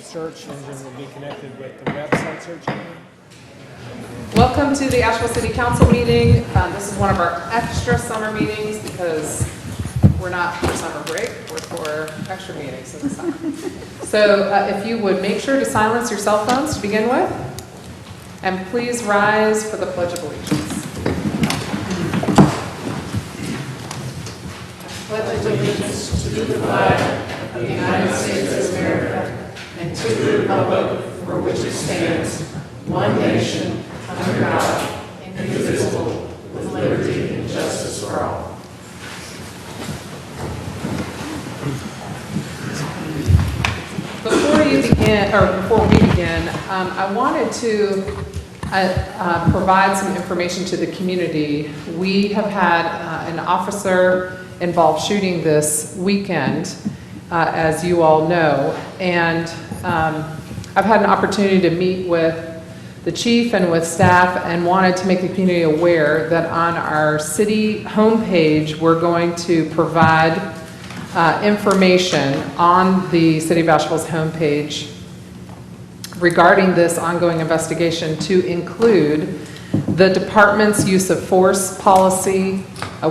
search engine will be connected with the website search engine. Welcome to the Asheville City Council meeting. This is one of our extra summer meetings because we're not for summer break, we're for extra meetings in the summer. So if you would make sure to silence your cell phones to begin with, and please rise for the Pledge of Allegiance. I pledge allegiance to the flag of the United States of America and to the republic for which it stands, one nation, under God, indivisible, with liberty and justice for all. Before we begin, I wanted to provide some information to the community. We have had an officer-involved shooting this weekend, as you all know, and I've had an opportunity to meet with the chief and with staff and wanted to make the community aware that on our city homepage, we're going to provide information on the City of Asheville's homepage regarding this ongoing investigation, to include the department's use of force policy,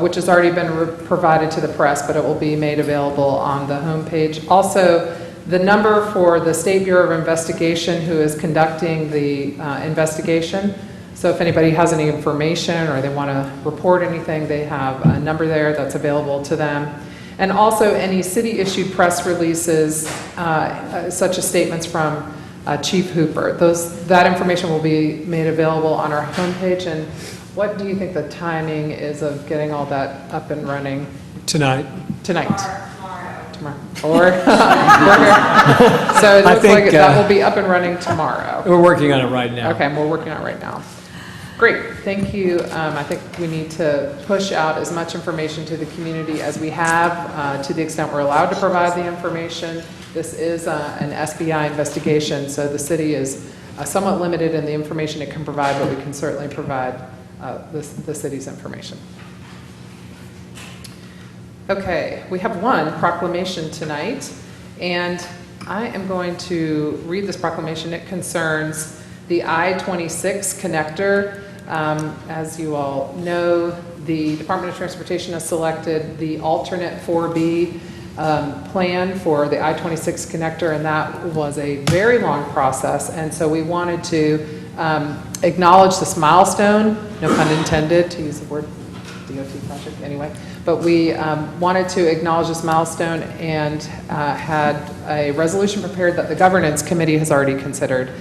which has already been provided to the press, but it will be made available on the homepage. Also, the number for the State Bureau of Investigation, who is conducting the investigation. So if anybody has any information or they want to report anything, they have a number there that's available to them. And also any city-issued press releases, such as statements from Chief Hooper. That information will be made available on our homepage. And what do you think the timing is of getting all that up and running? Tonight. Tomorrow. Or so it looks like that will be up and running tomorrow. We're working on it right now. Okay, we're working on it right now. Great, thank you. I think we need to push out as much information to the community as we have, to the extent we're allowed to provide the information. This is an SBI investigation, so the city is somewhat limited in the information it can provide, but we can certainly provide the city's information. Okay, we have one proclamation tonight, and I am going to read this proclamation. It concerns the I-26 connector. As you all know, the Department of Transportation has selected the alternate 4B plan for the I-26 connector, and that was a very long process, and so we wanted to acknowledge this milestone, no pun intended, to use the word DOT project anyway, but we wanted to acknowledge this milestone and had a resolution prepared that the governance committee has already considered.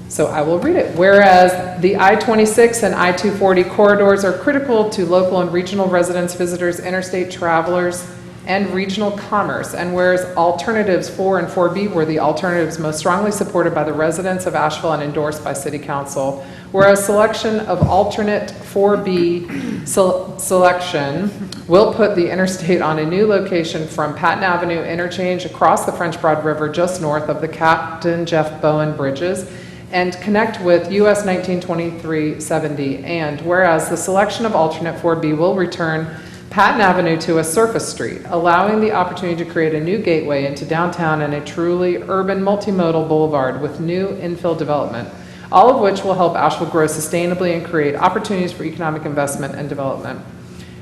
So I will read it. Whereas the I-26 and I-240 corridors are critical to local and regional residents, visitors, interstate travelers, and regional commerce, and whereas alternatives 4 and 4B were the alternatives most strongly supported by the residents of Asheville and endorsed by City Council, whereas selection of alternate 4B selection will put the interstate on a new location from Patton Avenue interchange across the French Broad River just north of the Captain Jeff Bowen bridges and connect with US 1923-70, and whereas the selection of alternate 4B will return Patton Avenue to a surface street, allowing the opportunity to create a new gateway into downtown and a truly urban multimodal boulevard with new infill development, all of which will help Asheville grow sustainably and create opportunities for economic investment and development.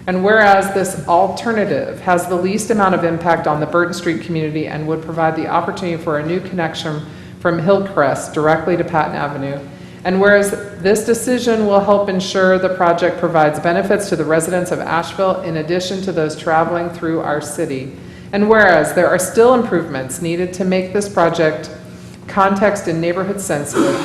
And whereas this alternative has the least amount of impact on the Burton Street community and would provide the opportunity for a new connection from Hillcrest directly to Patton Avenue, and whereas this decision will help ensure the project provides benefits to the residents of Asheville in addition to those traveling through our city, and whereas there are still improvements needed to make this project context and neighborhood sensitive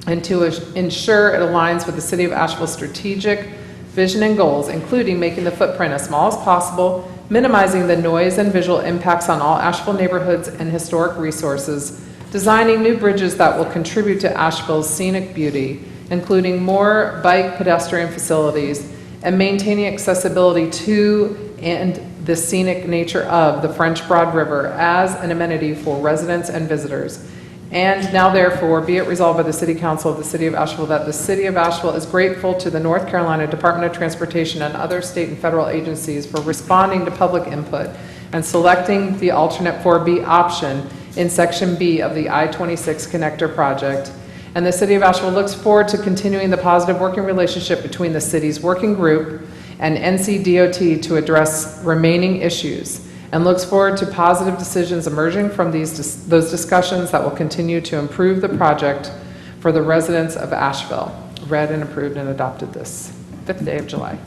and to ensure it aligns with the City of Asheville's strategic vision and goals, including making the footprint as small as possible, minimizing the noise and visual impacts on all Asheville neighborhoods and historic resources, designing new bridges that will contribute to Asheville's scenic beauty, including more bike pedestrian facilities, and maintaining accessibility to and the scenic nature of the French Broad River as an amenity for residents and visitors. And now therefore be it resolved by the City Council of the City of Asheville that the City of Asheville is grateful to the North Carolina Department of Transportation and other state and federal agencies for responding to public input and selecting the alternate 4B option in Section B of the I-26 Connector Project, and the City of Asheville looks forward to continuing the positive working relationship between the city's working group and NCDOT to address remaining issues, and looks forward to positive decisions emerging from those discussions that will continue to improve the project for the residents of Asheville. Read and approved and adopted this 5th day of July.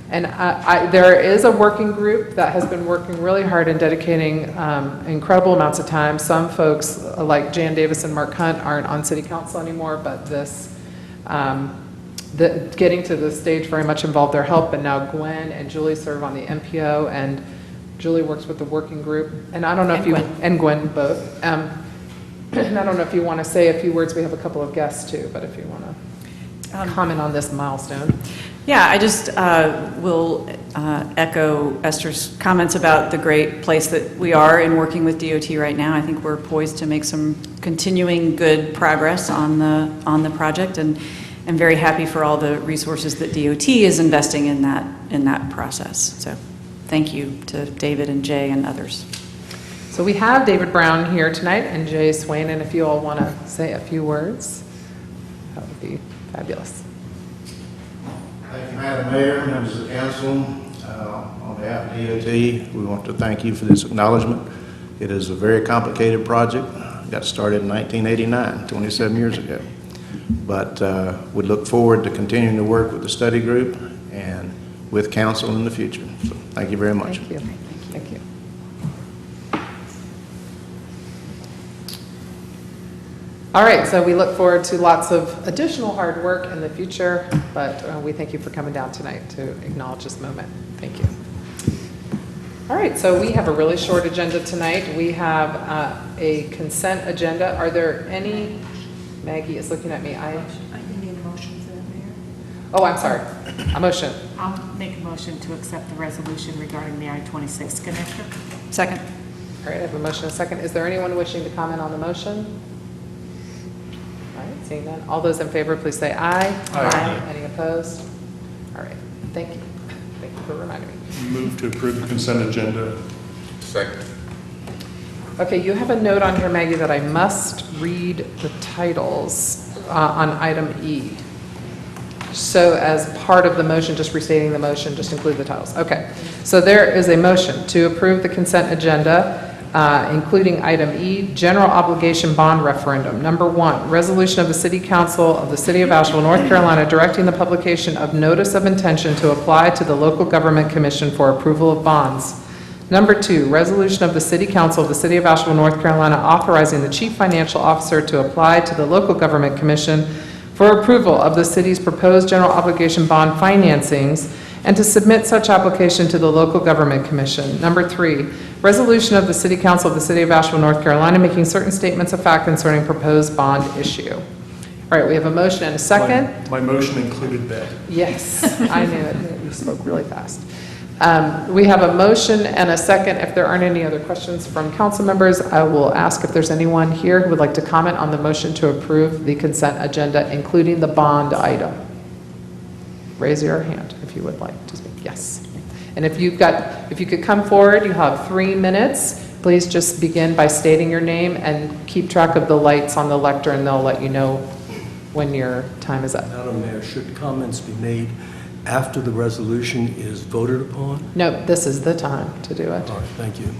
And there is a working group that has been working really hard and dedicating incredible amounts of time. Some folks, like Jan Davis and Mark Hunt, aren't on city council anymore, but getting to this stage very much involved their help. And now Gwen and Julie serve on the MPO, and Julie works with the working group. And I don't know if you, and Gwen both. And I don't know if you want to say a few words. We have a couple of guests too, but if you want to comment on this milestone. Yeah, I just will echo Esther's comments about the great place that we are in working with DOT right now. I think we're poised to make some continuing good progress on the project, and I'm very happy for all the resources that DOT is investing in that process. So thank you to David and Jay and others. So we have David Brown here tonight and Jay Swain, and if you all want to say a few words, that would be fabulous. Thank you, Madam Mayor, members of the council. On behalf of DOT, we want to thank you for this acknowledgement. It is a very complicated project. It got started in 1989, 27 years ago. But we look forward to continuing to work with the study group and with council in the future. So thank you very much. Thank you. Thank you. All right, so we look forward to lots of additional hard work in the future, but we thank you for coming down tonight to acknowledge this moment. Thank you. All right, so we have a really short agenda tonight. We have a consent agenda. Are there any? Maggie is looking at me. I need a motion for that, Mayor. Oh, I'm sorry. A motion. I'll make a motion to accept the resolution regarding the I-26 connector. Second. All right, I have a motion and a second. Is there anyone wishing to comment on the motion? All right, seeing none. All those in favor, please say aye. Aye. Any opposed? All right, thank you. Thank you for reminding me. Move to approve the consent agenda. Second. Okay, you have a note on here, Maggie, that I must read the titles on item E. So as part of the motion, just restating the motion, just include the titles. Okay, so there is a motion to approve the consent agenda, including item E, general obligation bond referendum. Number 1, resolution of the City Council of the City of Asheville, North Carolina, directing the publication of notice of intention to apply to the Local Government Commission for approval of bonds. Number 2, resolution of the City Council of the City of Asheville, North Carolina, authorizing the Chief Financial Officer to apply to the Local Government Commission for approval of the city's proposed general obligation bond financings and to submit such application to the Local Government Commission. Number 3, resolution of the City Council of the City of Asheville, North Carolina, making certain statements of fact concerning proposed bond issue. All right, we have a motion and a second. My motion included that. Yes, I knew it. You spoke really fast. We have a motion and a second. If there aren't any other questions from council members, I will ask if there's anyone here who would like to comment on the motion to approve the consent agenda, including the bond item. Raise your hand if you would like to speak. Yes. And if you could come forward, you have 3 minutes. Please just begin by stating your name and keep track of the lights on the lectern. They'll let you know when your time is up. Madam Mayor, should comments be made after the resolution is voted upon? No, this is the time to do it. All right, thank you.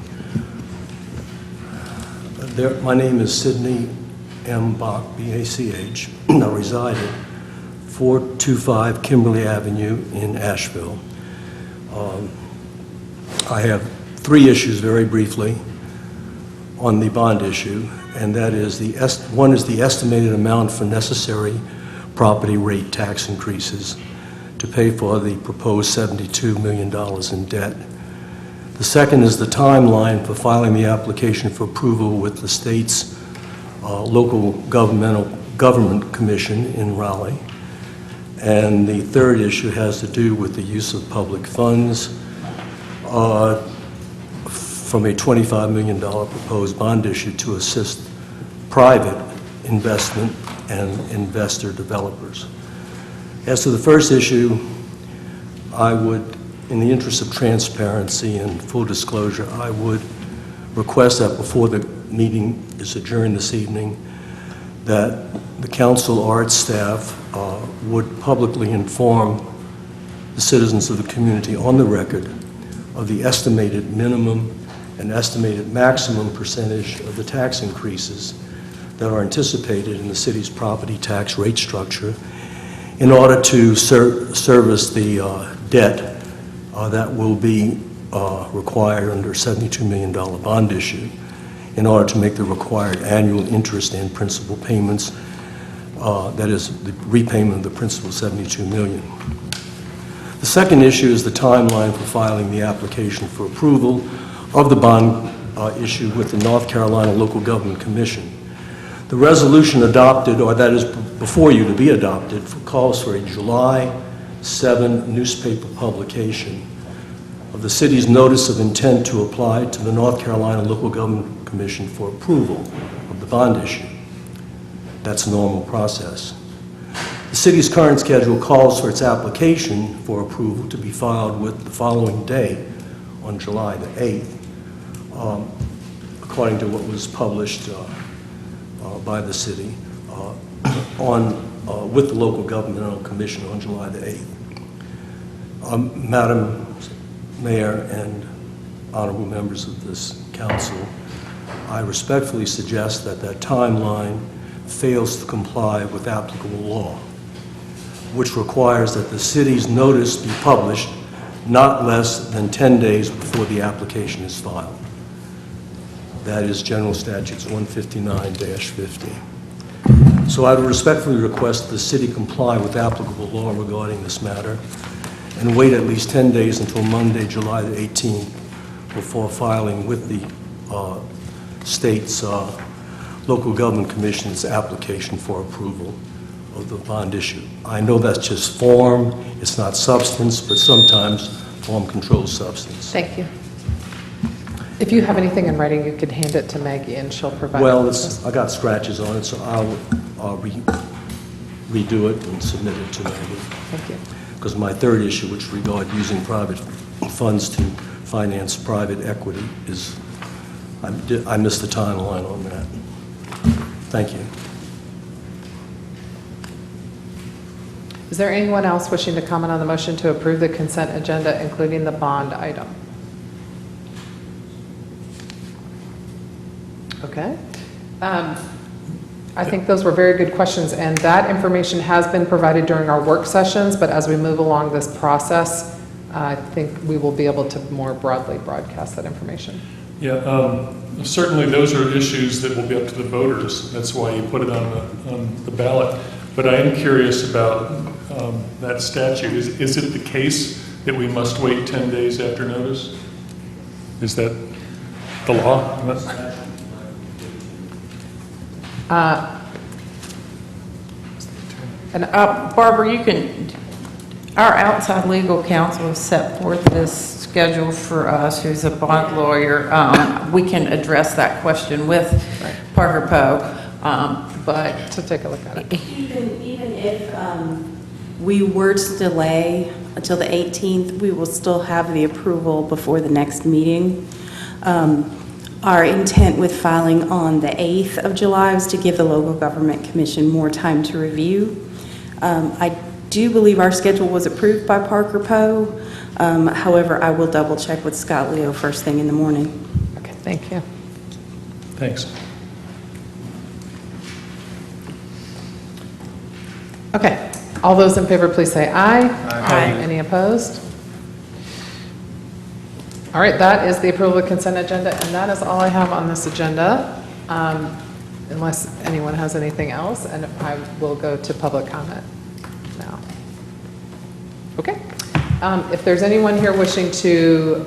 My name is Sidney M. Bach, B-A-C-H. I reside at 425 Kimberly Avenue in Asheville. I have 3 issues very briefly on the bond issue, and that is one is the estimated amount for necessary property rate tax increases to pay for the proposed $72 million in debt. The second is the timeline for filing the application for approval with the state's local government commission in Raleigh. And the third issue has to do with the use of public funds from a $25 million proposed bond issue to assist private investment and investor developers. As to the first issue, I would, in the interest of transparency and full disclosure, I would request that before the meeting is adjourned this evening, that the council or its staff would publicly inform the citizens of the community on the record of the estimated minimum and estimated maximum percentage of the tax increases that are anticipated in the city's property tax rate structure in order to service the debt that will be required under a $72 million bond issue in order to make the required annual interest and principal payments, that is, the repayment of the principal $72 million. The second issue is the timeline for filing the application for approval of the bond issue with the North Carolina Local Government Commission. The resolution adopted, or that is before you to be adopted, calls for a July 7 newspaper publication of the city's notice of intent to apply to the North Carolina Local Government Commission for approval of the bond issue. That's a normal process. The city's current schedule calls for its application for approval to be filed with the following day, on July the 8th, according to what was published by the city with the Local Governmental Commission on July the 8th. Madam Mayor and honorable members of this council, I respectfully suggest that that timeline fails to comply with applicable law, which requires that the city's notice be published not less than 10 days before the application is filed. That is General Statutes 159-50. So I would respectfully request the city comply with applicable law regarding this matter and wait at least 10 days until Monday, July the 18th, before filing with the state's local government commission's application for approval of the bond issue. I know that's just form, it's not substance, but sometimes form controls substance. Thank you. If you have anything in writing, you could hand it to Maggie and she'll provide it. Well, I got scratches on it, so I'll redo it and submit it to Maggie. Thank you. Because my third issue, which regard using private funds to finance private equity, is, I missed the timeline on that. Thank you. Is there anyone else wishing to comment on the motion to approve the consent agenda, including the bond item? Okay. I think those were very good questions, and that information has been provided during our work sessions, but as we move along this process, I think we will be able to more broadly broadcast that information. Yeah, certainly those are issues that will be up to the voters. That's why you put it on the ballot. But I am curious about that statute. Is it the case that we must wait 10 days after notice? Is that the law? Barbara, you can, our outside legal counsel has set forth this schedule for us, who's a bond lawyer. We can address that question with Parker Poe, but To take a look at it. Even if we were to delay until the 18th, we will still have the approval before the next meeting. Our intent with filing on the 8th of July was to give the Local Government Commission more time to review. I do believe our schedule was approved by Parker Poe. However, I will double check with Scott Leo first thing in the morning. Okay, thank you. Thanks. Okay, all those in favor, please say aye. Aye. Any opposed? All right, that is the approval of the consent agenda, and that is all I have on this agenda, unless anyone has anything else, and I will go to public comment now. Okay. If there's anyone here wishing to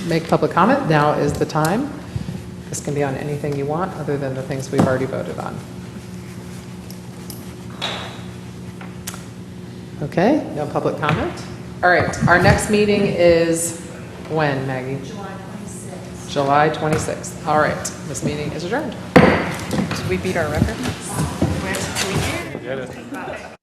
make public comment, now is the time. This can be on anything you want, other than the things we've already voted on. Okay, no public comment? All right, our next meeting is when, Maggie? July 26th. July 26th. All right, this meeting is adjourned. Did we beat our record? We did.